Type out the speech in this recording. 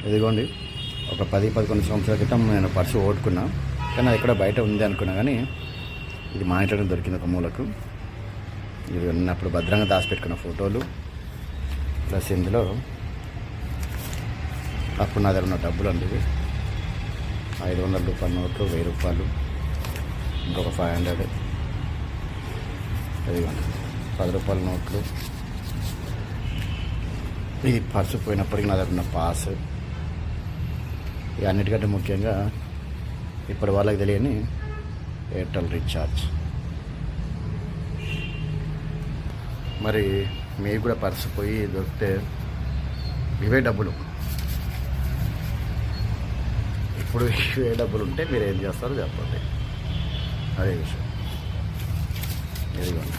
ఇదిగోండి, ఒక 10-11 సంవత్సరాల క్రితం నేను పర్సు ఓడుకున్నా, కానీ అది ఎక్కడ బయట ఉంది అనుకున్నా, కానీ ఇది మా ఇంట్లోనే దొరికింది ఒక మూలకు. ఇది ఉన్నప్పుడు భద్రంగా దాచిపెట్టుకున్న ఫోటోలు, ప్లస్ ఇందులో అప్పుడు నా దగ్గర ఉన్న డబ్బులు అండి. ఇవి 500 రూపాయల నోట్లు, 1000 రూపాయలు, ఇంకొక 500, ఇదిగోండి 10 రూపాయల నోట్లు. ఇది పర్సు పోయినప్పటికీ నా దగ్గర ఉన్న పాస్. ఇక అన్నిటికంటే ముఖ్యంగా ఇప్పటి వాళ్ళకి తెలియని ఎయిర్టెల్ రీఛార్జ్. మరి మీకు కూడా పర్సు పోయి దొరికితే ఇవే డబ్బులు, ఇప్పుడు ఇవే డబ్బులు ఉంటే మీరు ఏం చేస్తారో చెప్పండి. అదే విషయం. ఇదిగోండి.